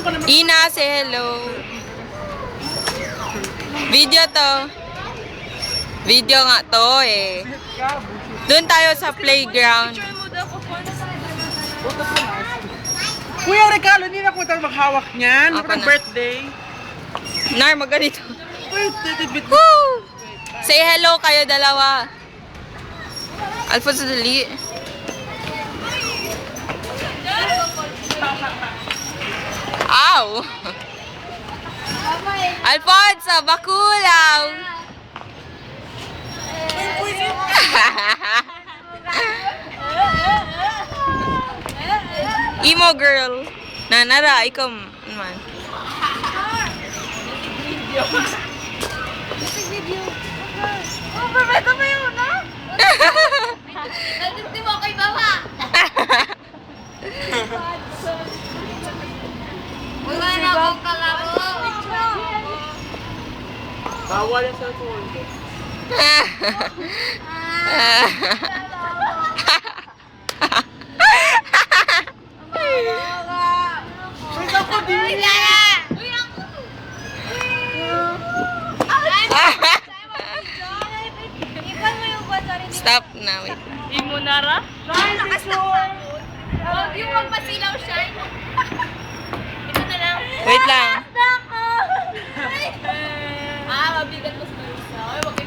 Ina, say hello. Video to. Video nga to eh. Doon tayo sa playground. Kuya Recalo, hindi na po tayo maghawak niyan. Ako na. Birthday. Nar, maganito. Birthday. Woo! Say hello kayo dalawa. Alfonso, dali. Ow! Alfonso, bakulaw! Emo girl. Nanara, ikaw man. Pababa mo yun, ha? Nandito mo kay baba. Wala na akong kalaro. Bawal yung cellphone. Stop na, wait. Imo nara? Lakas na. Huwag yung magpasilaw siya. Ito na lang. Wait lang.